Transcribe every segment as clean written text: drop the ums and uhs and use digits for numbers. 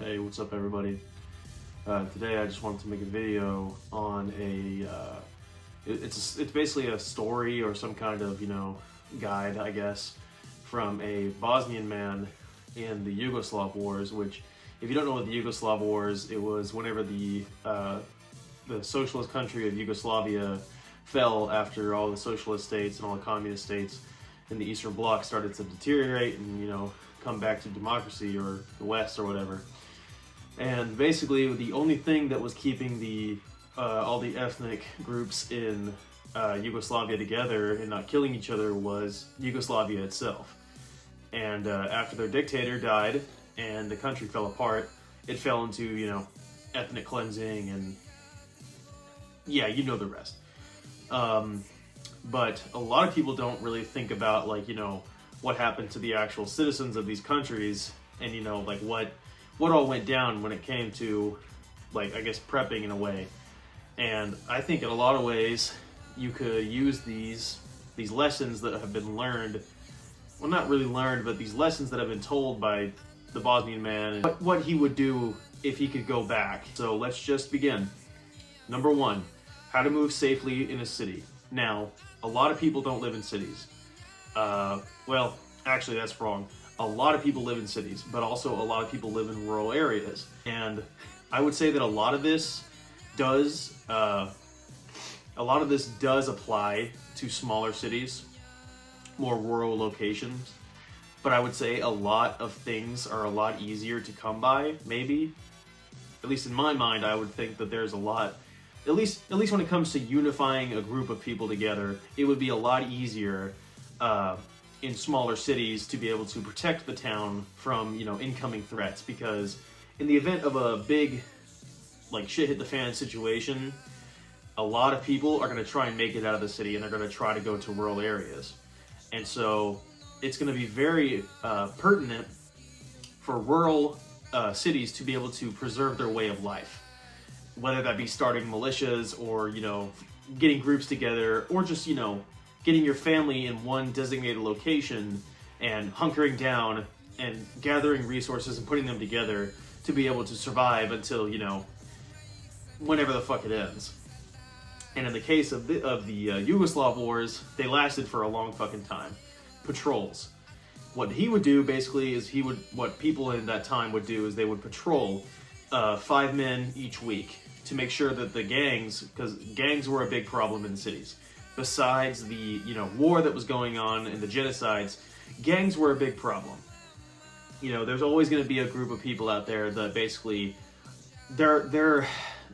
Hey, what's up everybody? Today I just wanted to make a video on it's basically a story or some kind of, guide, I guess, from a Bosnian man in the Yugoslav wars, which, if you don't know what the Yugoslav wars, it was whenever the socialist country of Yugoslavia fell after all the socialist states and all the communist states in the Eastern Bloc started to deteriorate and, come back to democracy or the West or whatever. And basically, the only thing that was keeping the all the ethnic groups in Yugoslavia together and not killing each other was Yugoslavia itself. And after their dictator died and the country fell apart, it fell into, ethnic cleansing and, yeah, you know the rest. But a lot of people don't really think about, what happened to the actual citizens of these countries and, what all went down when it came to, I guess, prepping in a way. And I think in a lot of ways, you could use these lessons that have been learned, well, not really learned, but these lessons that have been told by the Bosnian man and what he would do if he could go back. So let's just begin. Number one, how to move safely in a city. Now, a lot of people don't live in cities. Well, actually that's wrong. A lot of people live in cities, but also a lot of people live in rural areas. And I would say that a lot of this does apply to smaller cities, more rural locations. But I would say a lot of things are a lot easier to come by, maybe. At least in my mind, I would think that there's a lot, at least when it comes to unifying a group of people together, it would be a lot easier in smaller cities to be able to protect the town from, incoming threats, because in the event of a big, shit hit the fan situation, a lot of people are going to try and make it out of the city and they're going to try to go to rural areas. And so it's going to be very pertinent for rural cities to be able to preserve their way of life, whether that be starting militias or, getting groups together, or just, getting your family in one designated location and hunkering down and gathering resources and putting them together to be able to survive until, whenever the fuck it ends. And in the case of the Yugoslav wars, they lasted for a long fucking time. Patrols. What he would do basically is what people in that time would do is they would patrol 5 men each week to make sure that the gangs, because gangs were a big problem in the cities. Besides the, war that was going on and the genocides, gangs were a big problem. There's always going to be a group of people out there that basically, their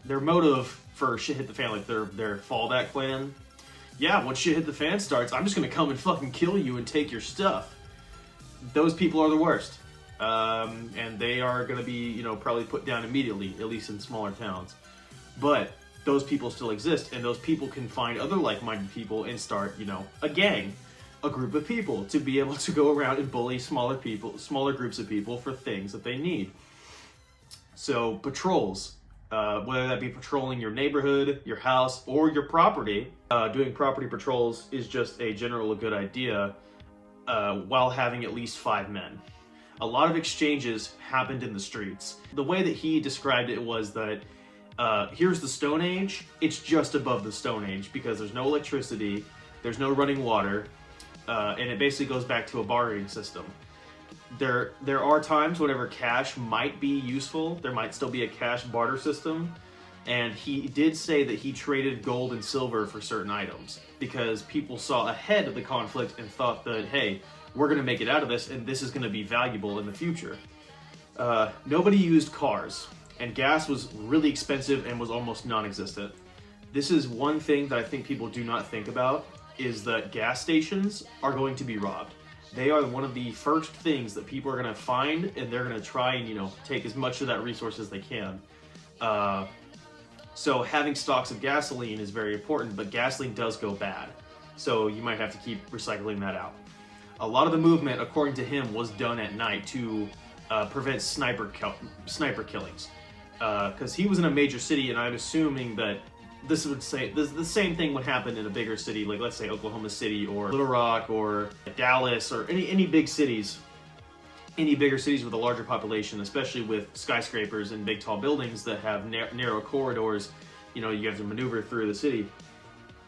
motive for shit hit the fan, like their fallback plan. Yeah, once shit hit the fan starts, I'm just going to come and fucking kill you and take your stuff. Those people are the worst. And they are going to be, probably put down immediately, at least in smaller towns. But those people still exist, and those people can find other like-minded people and start, a gang, a group of people to be able to go around and bully smaller groups of people for things that they need. So patrols, whether that be patrolling your neighborhood, your house, or your property, doing property patrols is just a good idea, while having at least 5 men. A lot of exchanges happened in the streets. The way that he described it was that here's the Stone Age, it's just above the Stone Age because there's no electricity, there's no running water, and it basically goes back to a bartering system. There are times whenever cash might be useful, there might still be a cash barter system, and he did say that he traded gold and silver for certain items because people saw ahead of the conflict and thought that, hey, we're going to make it out of this and this is going to be valuable in the future. Nobody used cars. And gas was really expensive and was almost non-existent. This is one thing that I think people do not think about, is that gas stations are going to be robbed. They are one of the first things that people are going to find, and they're going to try and, take as much of that resource as they can. So having stocks of gasoline is very important, but gasoline does go bad. So you might have to keep recycling that out. A lot of the movement, according to him, was done at night to prevent sniper killings. Because he was in a major city, and I'm assuming that the same thing would happen in a bigger city, like let's say Oklahoma City or Little Rock or Dallas or any big cities. any bigger cities with a larger population, especially with skyscrapers and big tall buildings that have narrow corridors, you know, you have to maneuver through the city,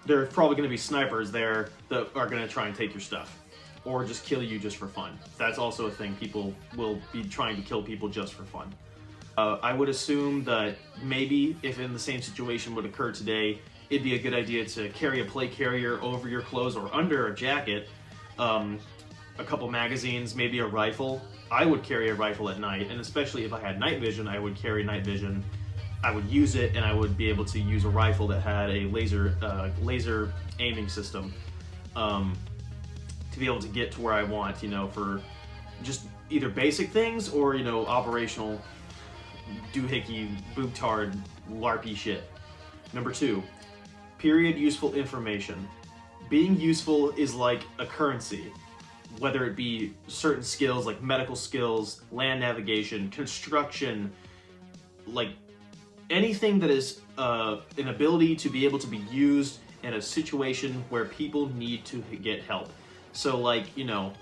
there's probably going to be snipers there that are going to try and take your stuff or just kill you just for fun. That's also a thing. People will be trying to kill people just for fun. I would assume that maybe if in the same situation would occur today, it'd be a good idea to carry a plate carrier over your clothes or under a jacket, a couple magazines, maybe a rifle. I would carry a rifle at night, and especially if I had night vision, I would carry night vision. I would use it, and I would be able to use a rifle that had a laser aiming system to be able to get to where I want, you know, for just either basic things or, you know, operational doohickey, bootard, larpy shit. Number 2, period useful information. Being useful is like a currency, whether it be certain skills like medical skills, land navigation, construction, like anything that is an ability to be able to be used in a situation where people need to get help. So like, you know,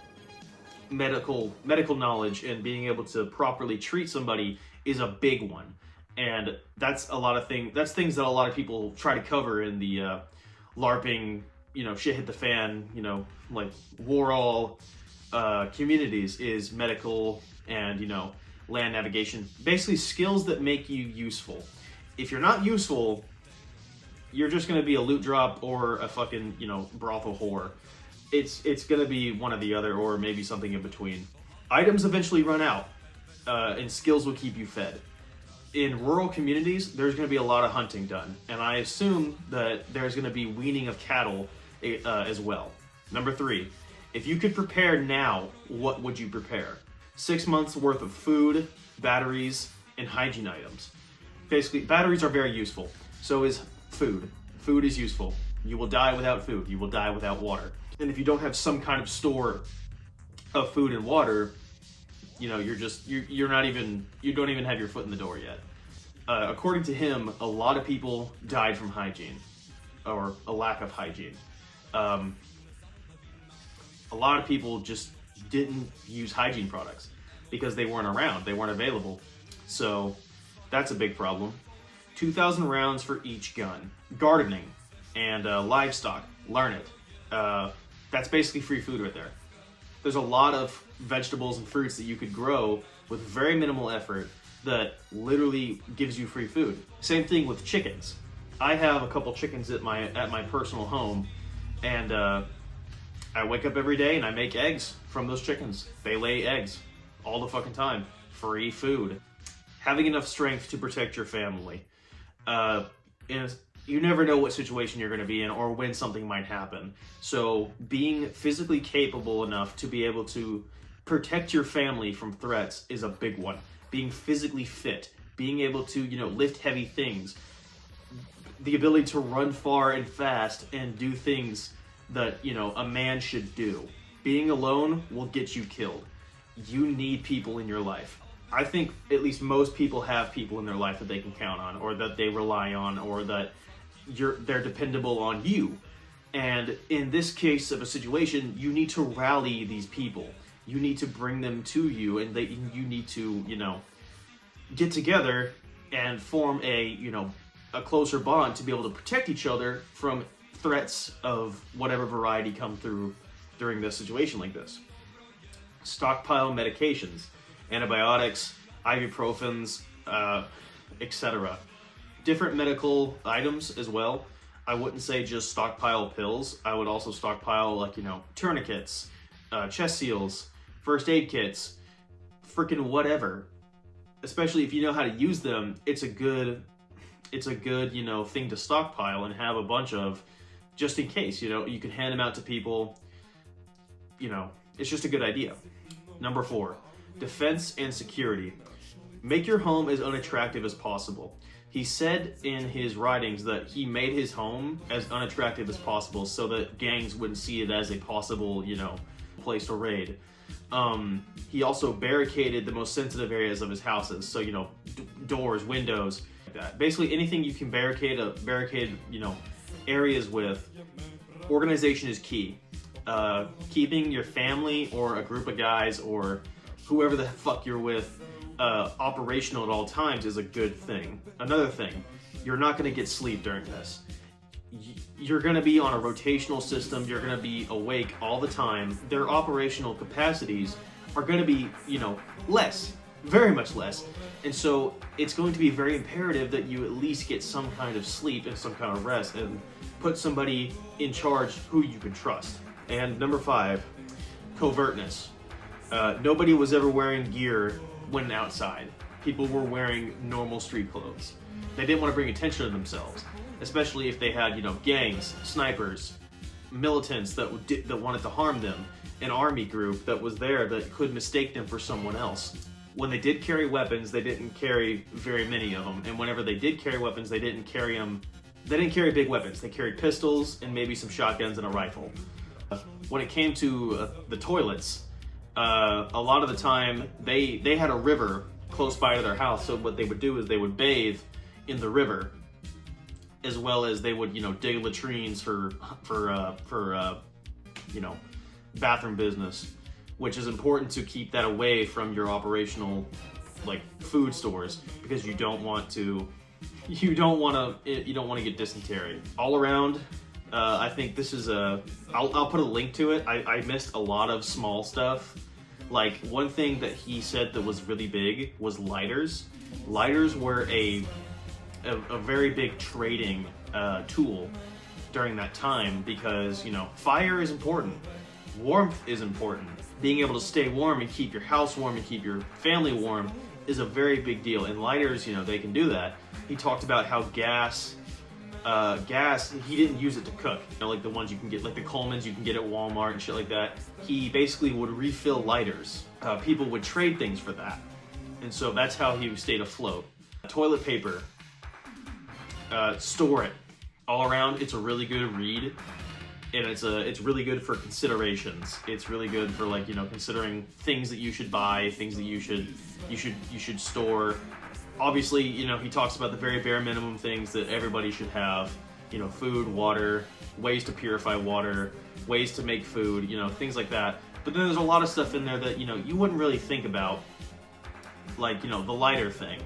medical knowledge and being able to properly treat somebody is a big one. And that's things that a lot of people try to cover in the LARPing, you know, shit hit the fan, you know, like war all communities, is medical and, you know, land navigation. Basically skills that make you useful. If you're not useful, you're just going to be a loot drop or a fucking, you know, brothel whore. It's going to be one or the other, or maybe something in between. Items eventually run out, and skills will keep you fed. In rural communities, there's going to be a lot of hunting done, and I assume that there's going to be weaning of cattle as well. Number 3, if you could prepare now, what would you prepare? 6 months worth of food, batteries, and hygiene items. Basically, batteries are very useful. So is food. Food is useful. You will die without food. You will die without water. And if you don't have some kind of store of food and water, you know, you don't even have your foot in the door yet. According to him, a lot of people died from hygiene, or a lack of hygiene. A lot of people just didn't use hygiene products because they weren't around, they weren't available. So that's a big problem. 2,000 rounds for each gun. Gardening and livestock, learn it. That's basically free food right there. There's a lot of vegetables and fruits that you could grow with very minimal effort that literally gives you free food. Same thing with chickens. I have a couple chickens at my personal home, and I wake up every day and I make eggs from those chickens. They lay eggs all the fucking time. Free food. Having enough strength to protect your family. You never know what situation you're going to be in or when something might happen. So being physically capable enough to be able to protect your family from threats is a big one. Being physically fit, being able to, you know, lift heavy things, the ability to run far and fast and do things that, you know, a man should do. Being alone will get you killed. You need people in your life. I think at least most people have people in their life that they can count on, or that they rely on, or that they're dependable on you. And in this case of a situation, you need to rally these people. You need to bring them to you, and you need to, you know, get together and form a closer bond to be able to protect each other from threats of whatever variety come through during this situation like this. Stockpile medications, antibiotics, ibuprofens, etc. Different medical items as well. I wouldn't say just stockpile pills. I would also stockpile, like, you know, tourniquets, chest seals, first aid kits, freaking whatever. Especially if you know how to use them, it's a good, you know, thing to stockpile and have a bunch of, just in case. You know, you can hand them out to people. You know, it's just a good idea. Number 4, defense and security. Make your home as unattractive as possible. He said in his writings that he made his home as unattractive as possible so that gangs wouldn't see it as a possible, you know, place to raid. He also barricaded the most sensitive areas of his houses. So, you know, doors, windows, like that. Basically anything you can barricade, you know, areas with. Organization is key. Keeping your family or a group of guys or whoever the fuck you're with operational at all times is a good thing. Another thing, you're not going to get sleep during this. You're going to be on a rotational system. You're going to be awake all the time. Their operational capacities are going to be, less, very much less. And so it's going to be very imperative that you at least get some kind of sleep and some kind of rest and put somebody in charge who you can trust. And number 5, covertness. Nobody was ever wearing gear when outside. People were wearing normal street clothes. They didn't want to bring attention to themselves, especially if they had, gangs, snipers, militants that wanted to harm them, an army group that was there that could mistake them for someone else. When they did carry weapons, they didn't carry very many of them, and whenever they did carry weapons, they didn't carry big weapons. They carried pistols and maybe some shotguns and a rifle. When it came to the toilets, a lot of the time they had a river close by to their house, so what they would do is they would bathe in the river, as well as they would dig latrines for bathroom business, which is important to keep that away from your operational food stores, because you don't want to get dysentery. All around, I think this is I'll put a link to it. I missed a lot of small stuff. Like, one thing that he said that was really big was lighters. Lighters were a very big trading tool during that time, because fire is important, warmth is important. Being able to stay warm and keep your house warm and keep your family warm is a very big deal, and lighters, they can do that. He talked about how gas, he didn't use it to cook, like the ones you can get, like the Colemans you can get at Walmart and shit like that. He basically would refill lighters. People would trade things for that, and so that's how he stayed afloat. Toilet paper, store it. All around, it's a really good read, and it's really good for considerations. It's really good for considering things that you should buy, things that you should store. Obviously, he talks about the very bare minimum things that everybody should have. Food, water, ways to purify water, ways to make food, things like that. But then there's a lot of stuff in there that you wouldn't really think about, like the lighter thing.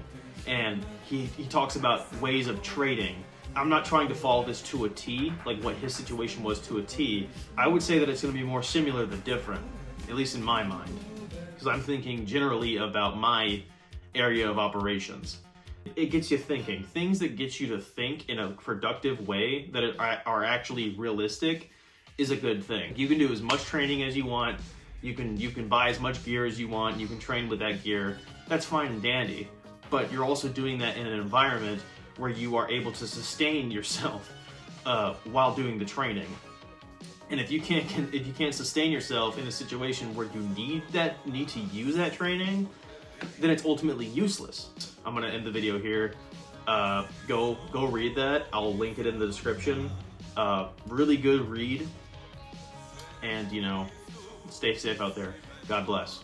And he talks about ways of trading. I'm not trying to follow this to a T, like what his situation was to a T. I would say that it's going to be more similar than different, at least in my mind, because I'm thinking generally about my area of operations. It gets you thinking. Things that get you to think in a productive way that are actually realistic is a good thing. You can do as much training as you want. You can buy as much gear as you want. You can train with that gear. That's fine and dandy. But you're also doing that in an environment where you are able to sustain yourself while doing the training. And if you can't sustain yourself in a situation where you need to use that training, then it's ultimately useless. I'm gonna end the video here. Go read that. I'll link it in the description. Really good read, and stay safe out there. God bless.